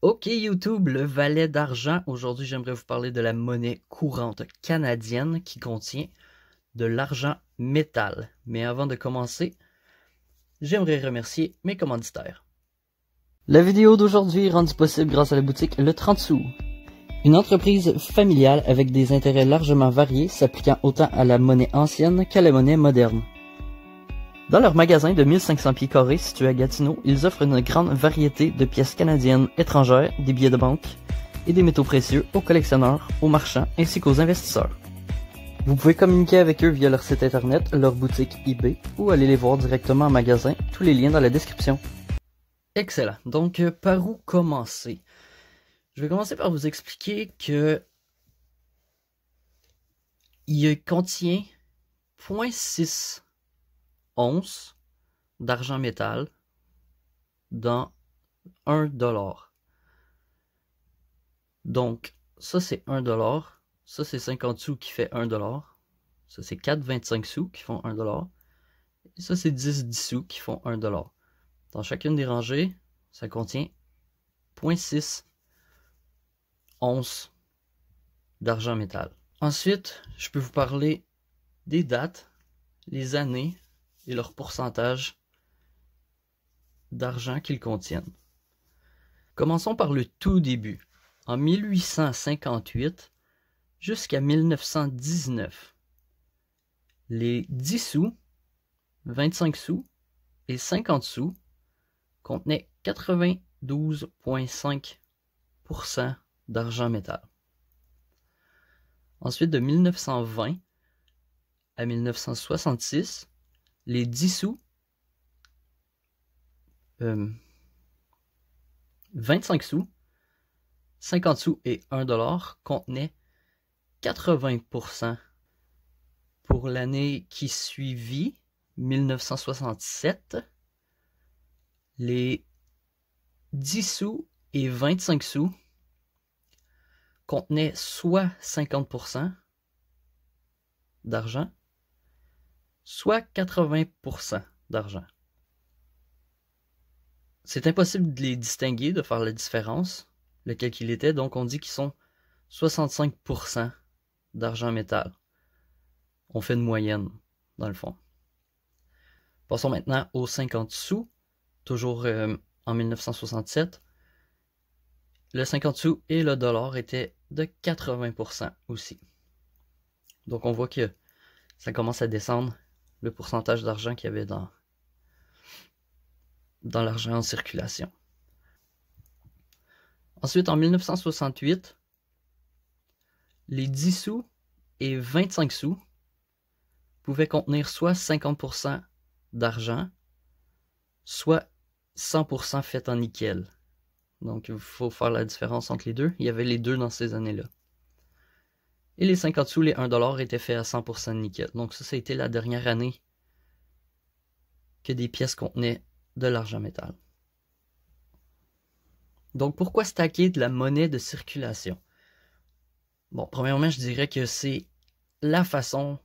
Ok YouTube, le valet d'argent. Aujourd'hui, j'aimerais vous parler de la monnaie courante canadienne qui contient de l'argent métal. Mais avant de commencer, j'aimerais remercier mes commanditaires. La vidéo d'aujourd'hui est rendue possible grâce à la boutique Le 30 sous. Une entreprise familiale avec des intérêts largement variés s'appliquant autant à la monnaie ancienne qu'à la monnaie moderne. Dans leur magasin de 1500 pieds carrés situé à Gatineau, ils offrent une grande variété de pièces canadiennes, étrangères, des billets de banque et des métaux précieux aux collectionneurs, aux marchands ainsi qu'aux investisseurs. Vous pouvez communiquer avec eux via leur site internet, leur boutique eBay ou aller les voir directement en magasin, tous les liens dans la description. Excellent. Donc, par où commencer? Je vais commencer par vous expliquer que il contient 0,6 onces d'argent métal dans 1 $. Donc, ça c'est 1 $, ça c'est 50 sous qui fait 1 $, ça c'est 4,25 sous qui font 1 $, et ça c'est 10 sous qui font 1 $. Dans chacune des rangées, ça contient 0,6 onces d'argent métal. Ensuite, je peux vous parler des dates, les années et leur pourcentage d'argent qu'ils contiennent. Commençons par le tout début. En 1858 jusqu'à 1919, les 10 sous, 25 sous et 50 sous contenaient 92,5% d'argent métal. Ensuite, de 1920 à 1966, les 10 sous, 25 sous, 50 sous et 1 $ contenaient 80%. Pour l'année qui suivit, 1967, les 10 sous et 25 sous contenaient soit 50% d'argent, soit 80% d'argent. C'est impossible de les distinguer, de faire la différence, lequel qu'il était, donc on dit qu'ils sont 65% d'argent métal. On fait une moyenne, dans le fond. Passons maintenant aux 50 sous, toujours en 1967. Le 50 sous et le dollar étaient de 80% aussi. Donc on voit que ça commence à descendre le pourcentage d'argent qu'il y avait dans l'argent en circulation. Ensuite, en 1968, les 10 sous et 25 sous pouvaient contenir soit 50% d'argent, soit 100% fait en nickel. Donc, il faut faire la différence entre les deux. Il y avait les deux dans ces années-là. Et les 50 sous, les 1 $ étaient faits à 100% de nickel. Donc, ça a été la dernière année que des pièces contenaient de l'argent métal. Donc, pourquoi stacker de la monnaie de circulation? Bon, premièrement, je dirais que c'est la façon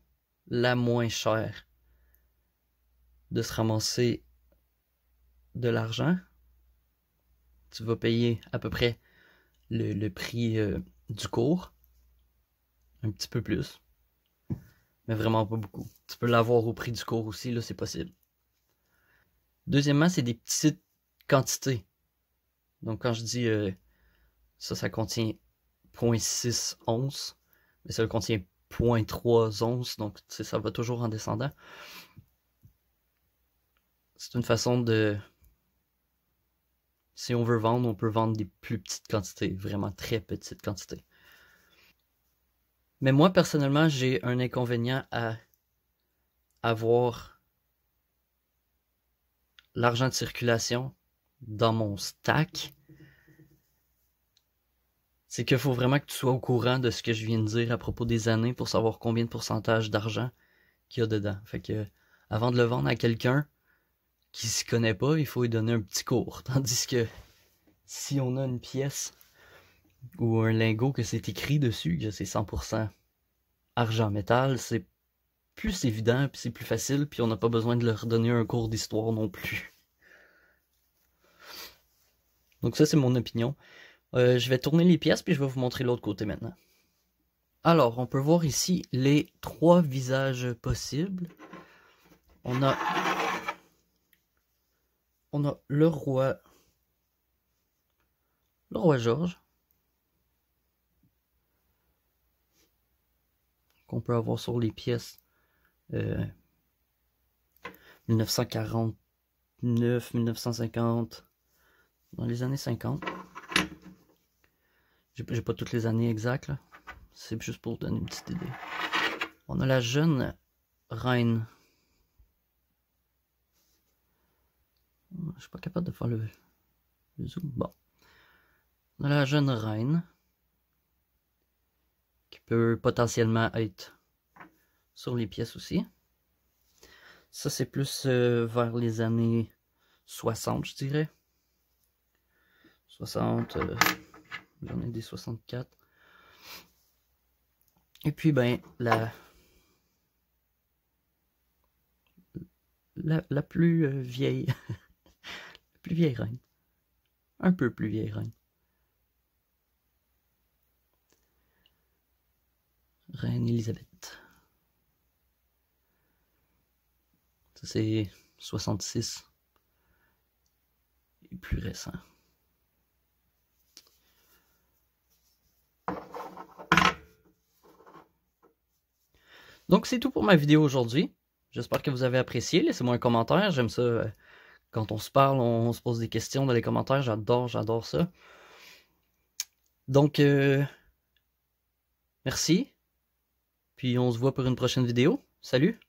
la moins chère de se ramasser de l'argent. Tu vas payer à peu près le prix du cours, un petit peu plus, mais vraiment pas beaucoup. Tu peux l'avoir au prix du cours aussi, là, c'est possible. Deuxièmement, c'est des petites quantités. Donc, quand je dis ça contient 0,6 onces, mais ça contient 0,3 onces, donc ça va toujours en descendant. C'est une façon de... Si on veut vendre, on peut vendre des plus petites quantités, vraiment très petites quantités. Mais moi, personnellement, j'ai un inconvénient à avoir l'argent de circulation dans mon stack. C'est qu'il faut vraiment que tu sois au courant de ce que je viens de dire à propos des années pour savoir combien de pourcentage d'argent qu'il y a dedans. Fait que, avant de le vendre à quelqu'un qui s'y connaît pas, il faut lui donner un petit cours. Tandis que si on a une pièce ou un lingot que c'est écrit dessus, que c'est 100% argent métal, c'est plus évident, puis c'est plus facile, puis on n'a pas besoin de leur donner un cours d'histoire non plus. Donc ça, c'est mon opinion. Je vais tourner les pièces puis je vais vous montrer l'autre côté maintenant. Alors, on peut voir ici les 3 visages possibles. On a le roi George, qu'on peut avoir sur les pièces 1949, 1950, dans les années 50. J'ai pas toutes les années exactes, c'est juste pour vous donner une petite idée. On a la jeune reine. Je suis pas capable de faire le zoom. Bon. On a la jeune reine qui peut potentiellement être sur les pièces aussi. Ça, c'est plus vers les années 60, je dirais. 60, j'en ai des 64. Et puis, ben, la plus vieille, la plus vieille reine. Un peu plus vieille reine. Reine Elisabeth. Ça, c'est 66. Et plus récent. Donc, c'est tout pour ma vidéo aujourd'hui. J'espère que vous avez apprécié. Laissez-moi un commentaire. J'aime ça. Quand on se parle, on se pose des questions dans les commentaires. J'adore ça. Donc, merci. Puis on se voit pour une prochaine vidéo. Salut!